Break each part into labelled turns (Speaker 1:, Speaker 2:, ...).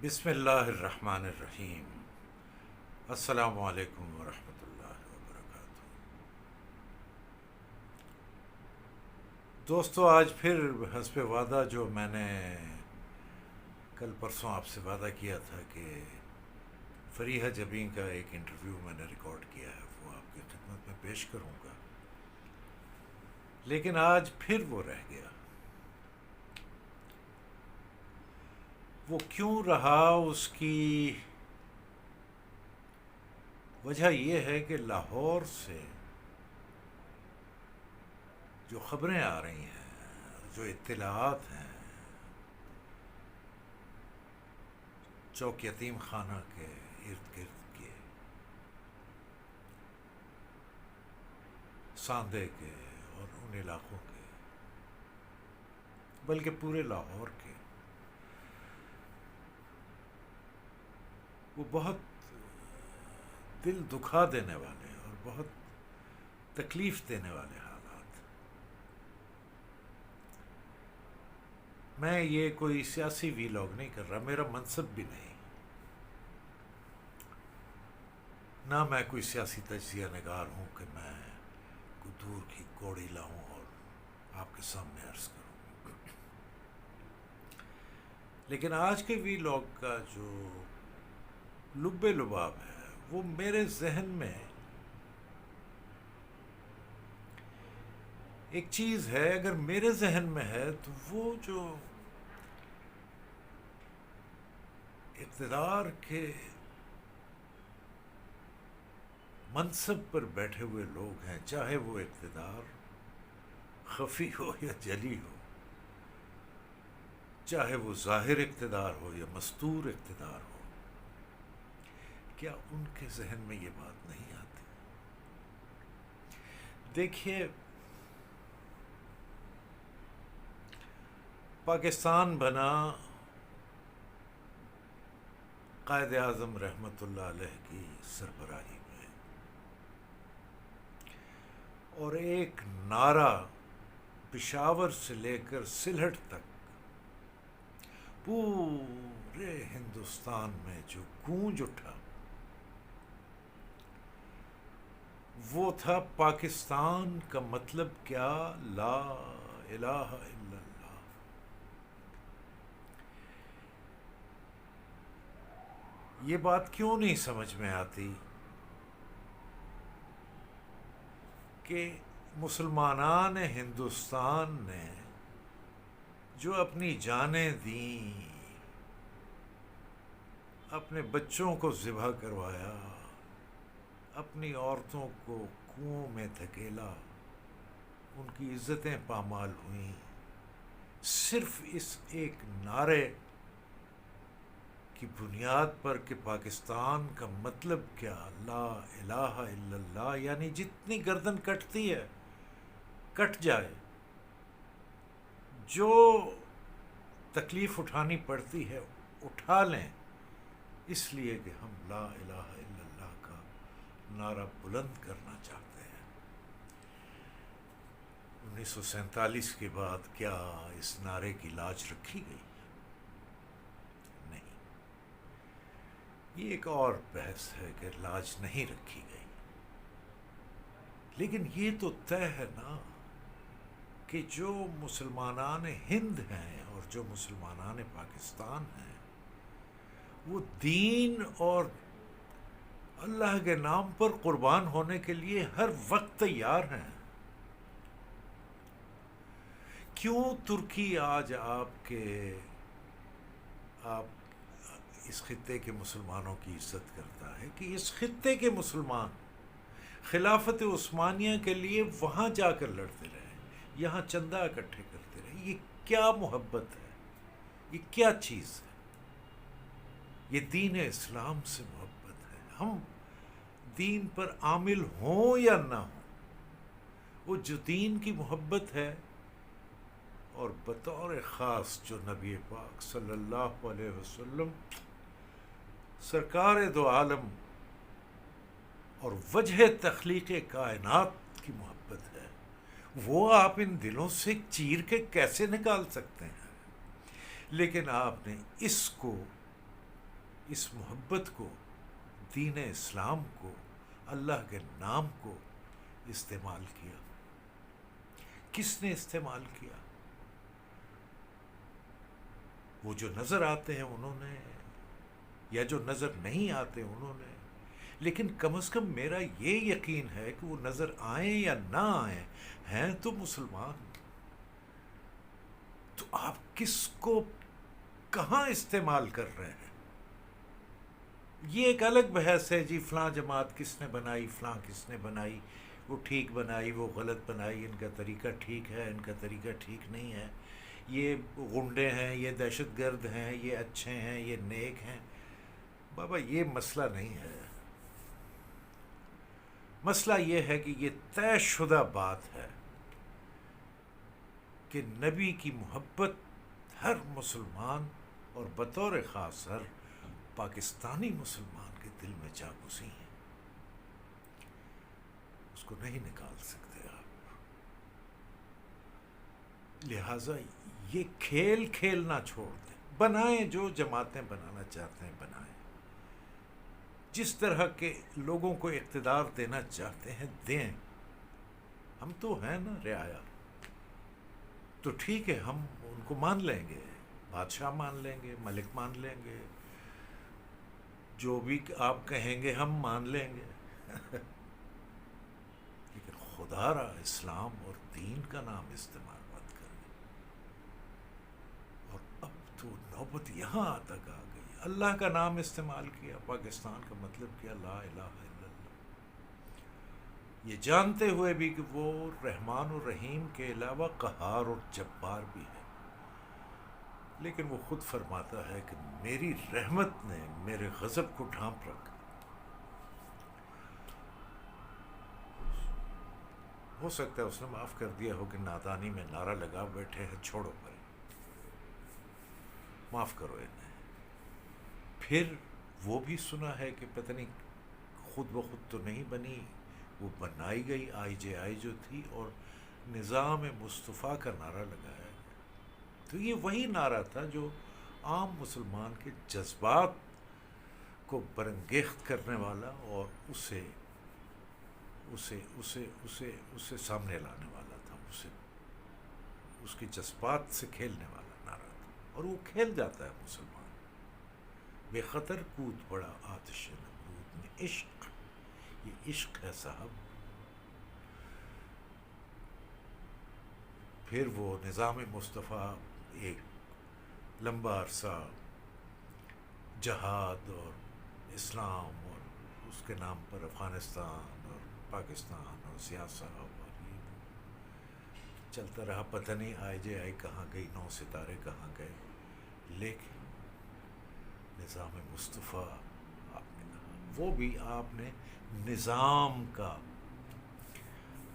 Speaker 1: بسم اللہ الرحمن الرحیم۔ السلام علیکم ورحمۃ اللہ وبرکاتہ۔ دوستو، آج پھر حسب وعدہ جو میں نے کل پرسوں آپ سے وعدہ کیا تھا کہ فریحہ جبیں کا ایک انٹرویو میں نے ریکارڈ کیا ہے، وہ آپ کی خدمت میں پیش کروں گا، لیکن آج پھر وہ رہ گیا۔ وہ کیوں رہا؟ اس کی وجہ یہ ہے کہ لاہور سے جو خبریں آ رہی ہیں، جو اطلاعات ہیں چوک یتیم خانہ کے ارد گرد کے، ساندے کے اور ان علاقوں کے، بلکہ پورے لاہور کے، وہ بہت دل دکھا دینے والے اور بہت تکلیف دینے والے حالات۔ میں یہ کوئی سیاسی ویلاگ نہیں کر رہا، میرا منصب بھی نہیں، نہ میں کوئی سیاسی تجزیہ نگار ہوں کہ میں کوئی دور کی کوڑی لاؤں اور آپ کے سامنے عرض کروں۔ لیکن آج کے ویلاگ کا جو لب لباب ہے، وہ میرے ذہن میں ایک چیز ہے، اگر میرے ذہن میں ہے تو وہ جو اقتدار کے منصب پر بیٹھے ہوئے لوگ ہیں، چاہے وہ اقتدار خفی ہو یا جلی ہو، چاہے وہ ظاہر اقتدار ہو یا مستور اقتدار ہو، کیا ان کے ذہن میں یہ بات نہیں آتی؟ دیکھیے، پاکستان بنا قائد اعظم رحمۃ اللہ علیہ کی سربراہی میں، اور ایک نعرہ پشاور سے لے کر سلہٹ تک پورے ہندوستان میں جو گونج اٹھا، وہ تھا پاکستان کا مطلب کیا؟ لا الہ الا اللہ۔ یہ بات کیوں نہیں سمجھ میں آتی کہ مسلمانان ہندوستان نے جو اپنی جانیں دیں، اپنے بچوں کو ذبح کروایا، اپنی عورتوں کو کنوؤں میں دھکیلا، ان کی عزتیں پامال ہوئیں، صرف اس ایک نعرے کی بنیاد پر کہ پاکستان کا مطلب کیا؟ لا الہ الا اللہ۔ یعنی جتنی گردن کٹتی ہے کٹ جائے، جو تکلیف اٹھانی پڑتی ہے اٹھا لیں، اس لیے کہ ہم لا الہ الا اللہ کا نعرہ بلند کرنا چاہتے ہیں۔ 1947 کے بعد کیا اس نعرے کی لاج رکھی گئی؟ نہیں، یہ ایک اور بحث ہے کہ لاج نہیں رکھی گئی، لیکن یہ تو طے ہے نا کہ جو مسلمانان ہند ہیں اور جو مسلمانان پاکستان ہیں، وہ دین اور اللہ کے نام پر قربان ہونے کے لیے ہر وقت تیار ہیں۔ کیوں ترکی آج آپ اس خطے کے مسلمانوں کی عزت کرتا ہے کہ اس خطے کے مسلمان خلافت عثمانیہ کے لیے وہاں جا کر لڑتے رہے، یہاں چندہ اکٹھے کرتے رہے؟ یہ کیا محبت ہے؟ یہ کیا چیز ہے؟ یہ دین اسلام سے محبت ہے۔ ہم دین پر عامل ہوں یا نہ ہوں، وہ جو دین کی محبت ہے، اور بطور خاص جو نبی پاک صلی اللہ علیہ وسلم سرکار دو عالم اور وجہ تخلیق کائنات کی محبت ہے، وہ آپ ان دلوں سے چیر کے کیسے نکال سکتے ہیں؟ لیکن آپ نے اس کو اس محبت کو، دین اسلام کو، اللہ کے نام کو استعمال کیا؟ کس نے استعمال کیا؟ وہ جو نظر آتے ہیں انہوں نے، یا جو نظر نہیں آتے انہوں نے. لیکن کم از کم میرا یہ یقین ہے کہ وہ نظر آئیں یا نہ آئیں، ہیں تو مسلمان. تو آپ کس کو کہاں استعمال کر رہے ہیں؟ یہ ایک الگ بحث ہے جی، فلاں جماعت کس نے بنائی، فلاں کس نے بنائی، وہ ٹھیک بنائی، وہ غلط بنائی، ان کا طریقہ ٹھیک ہے، ان کا طریقہ ٹھیک نہیں ہے، یہ غنڈے ہیں، یہ دہشت گرد ہیں، یہ اچھے ہیں، یہ نیک ہیں. بابا یہ مسئلہ نہیں ہے. مسئلہ یہ ہے کہ یہ طے شدہ بات ہے کہ نبی کی محبت ہر مسلمان اور بطور خاص ہر پاکستانی مسلمان کے دل میں جا گھسی ہے. اس کو نہیں نکال سکتے آپ. لہٰذا یہ کھیل کھیلنا چھوڑ دیں. بنائیں جو جماعتیں بنانا چاہتے ہیں بنائیں. جس طرح کے لوگوں کو اقتدار دینا چاہتے ہیں دیں. ہم تو ہیں نا رعایا، تو ٹھیک ہے، ہم ان کو مان لیں گے، بادشاہ مان لیں گے، ملک مان لیں گے، جو بھی آپ کہیں گے ہم مان لیں گے. لیکن خدا را اسلام اور دین کا نام استعمال مت کریں. اور اب تو نوبت یہاں تک آ گئی. اللہ کا نام استعمال کیا، پاکستان کا مطلب کیا لا الہ الا اللہ، یہ جانتے ہوئے بھی کہ وہ رحمان اور رحیم کے علاوہ قہار اور جبار بھی ہے. لیکن وہ خود فرماتا ہے کہ میری رحمت نے میرے غضب کو ڈھانپ رکھا. ہو سکتا ہے اس نے معاف کر دیا ہو کہ نادانی میں نعرہ لگا بیٹھے ہیں، چھوڑو بھائی، معاف کرو انہیں. پھر وہ بھی سنا ہے کہ پتہ نہیں خود بخود تو نہیں بنی، وہ بنائی گئی IJI جو تھی، اور نظام مصطفیٰ کا نعرہ لگایا گیا. تو یہ وہی نعرہ تھا جو عام مسلمان کے جذبات کو برانگیخت کرنے والا اور اسے سامنے لانے والا تھا، اس کے جذبات سے کھیلنے والا نعرہ تھا. اور وہ کھیل جاتا ہے مسلمان. بے خطر کود پڑا آتش نمرود میں عشق. یہ عشق ہے صاحب. پھر وہ نظام مصطفیٰ ایک لمبا عرصہ جہاد اور اسلام اور اس کے نام پر افغانستان اور پاکستان اور سیاست اور یہ چلتا رہا. پتہ نہیں IJI کہاں گئی، 9 ستارے کہاں گئے. لیکن نظام مصطفیٰ آپ نے کہا، وہ بھی آپ نے نظام کا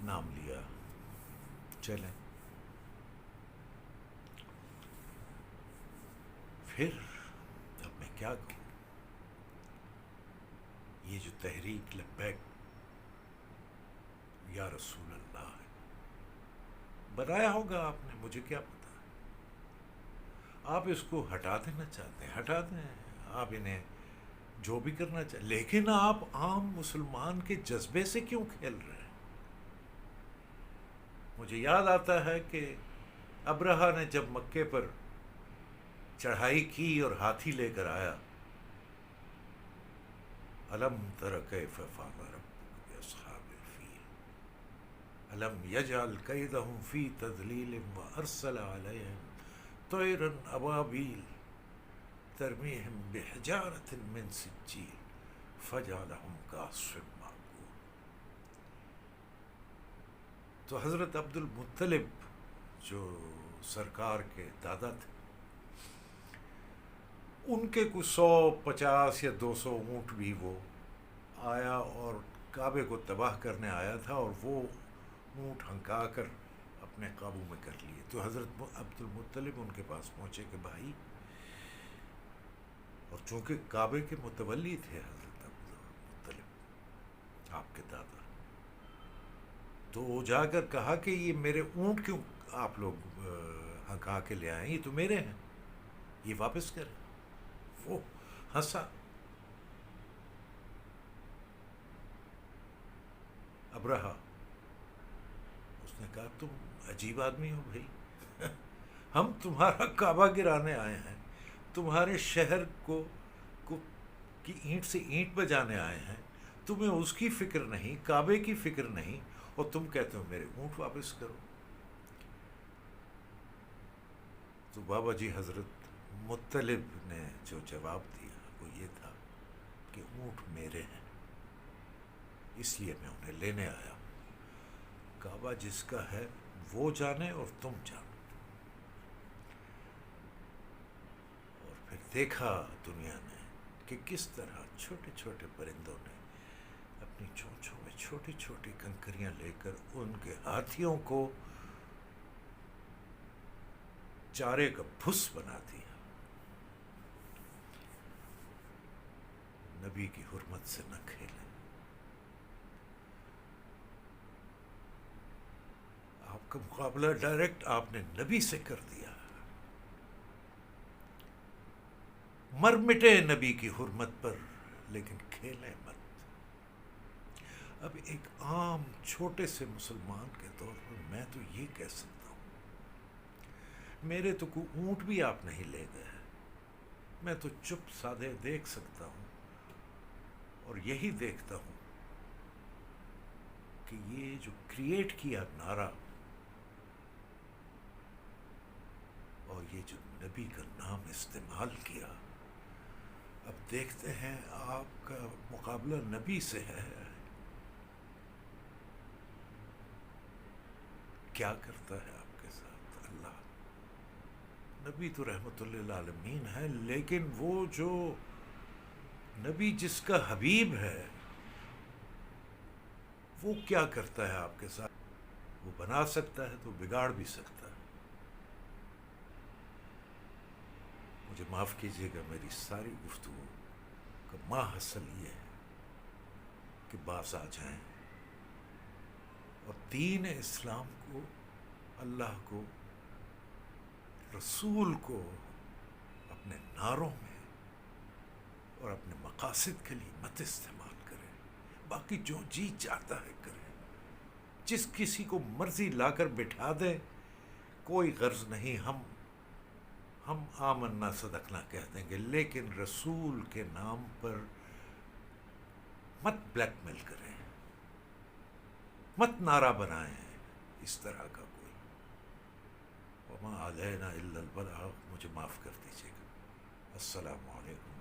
Speaker 1: نام لیا. چلیں پھر اب میں کیا کہوں. یہ جو تحریک لبیک یا رسول اللہ ہے، بنایا ہوگا آپ نے، مجھے کیا پتا. آپ اس کو ہٹا دینا چاہتے ہیں ہٹا دیں، آپ انہیں جو بھی کرنا چاہتے، لیکن آپ عام مسلمان کے جذبے سے کیوں کھیل رہے ہیں؟ مجھے یاد آتا ہے کہ ابرہا نے جب مکے پر چڑھائی کی اور ہاتھی لے کر آیا، الم تر کیف فعل ربک باصحاب الفیل الم یجعل کیدہم فی تضلیل وارسل علیہم طیرا ابابیل ترمیہم بحجارۃ من سجیل فجعلہم کعصف مأکول. تو حضرت عبد المطلب جو سرکار کے دادا تھے، ان کے کچھ 150 یا 200 اونٹ بھی وہ آیا اور کعبے کو تباہ کرنے آیا تھا، اور وہ اونٹ ہنکا کر اپنے قابو میں کر لیے. تو حضرت عبد المطلب ان کے پاس پہنچے کہ بھائی، اور چونکہ کعبے کے متولی تھے حضرت عبد المطلب آپ کے دادا، تو وہ جا کر کہا کہ یہ میرے اونٹ کیوں آپ لوگ ہنکا کے لے آئیں، یہ تو میرے ہیں، یہ واپس کریں. وہ ہنسا ابرہہ، اس نے کہا تم عجیب آدمی ہو بھائی، ہم تمہارا کعبہ گرانے آئے ہیں، تمہارے شہر کو کی اینٹ سے اینٹ بجانے آئے ہیں، تمہیں اس کی فکر نہیں، کعبے کی فکر نہیں، اور تم کہتے ہو میرے اونٹ واپس کرو۔ تو بابا جی حضرت مطلب نے جو جواب دیا وہ یہ تھا کہ اونٹ میرے ہیں، اس لیے میں انہیں لینے آیا ہوں، کعبہ جس کا ہے وہ جانے اور تم جانو۔ اور پھر دیکھا دنیا نے کہ کس طرح چھوٹے چھوٹے پرندوں نے اپنی چونچوں میں چھوٹی چھوٹی کنکریاں لے کر ان کے ہاتھیوں کو چارے کا بھس بنا دیا۔ نبی کی حرمت سے نہ کھیلیں۔ آپ کا مقابلہ ڈائریکٹ آپ نے نبی سے کر دیا، مر مٹے نبی کی حرمت پر، لیکن کھیلیں مت۔ اب ایک عام چھوٹے سے مسلمان کے طور پر میں تو یہ کہہ سکتا ہوں، میرے تو کوئی اونٹ بھی آپ نہیں لے گئے، میں تو چپ سادھے دیکھ سکتا ہوں، اور یہی دیکھتا ہوں کہ یہ جو کریٹ کیا نعرہ اور یہ جو نبی کا نام استعمال کیا، اب دیکھتے ہیں آپ کا مقابلہ نبی سے ہے، کیا کرتا ہے آپ کے ساتھ اللہ۔ نبی تو رحمت للعالمین ہے، لیکن وہ جو نبی جس کا حبیب ہے وہ کیا کرتا ہے آپ کے ساتھ؟ وہ بنا سکتا ہے تو بگاڑ بھی سکتا ہے۔ مجھے معاف کیجیے گا، میری ساری گفتگو کا ماحصل یہ ہے کہ باز آ جائیں اور دین اسلام کو، اللہ کو، رسول کو اپنے نعروں میں اور اپنے مقاصد کے لیے مت استعمال کریں، باقی جو جی چاہتا ہے کریں، جس کسی کو مرضی لا کر بٹھا دیں، کوئی غرض نہیں، ہم آمنا صدقنا کہہ دیں گے، لیکن رسول کے نام پر مت بلیک میل کریں، مت نعرہ بنائیں اس طرح کا کوئی۔ وما علینا الا البلاغ۔ مجھے معاف کر دیجیے گا۔ السلام علیکم۔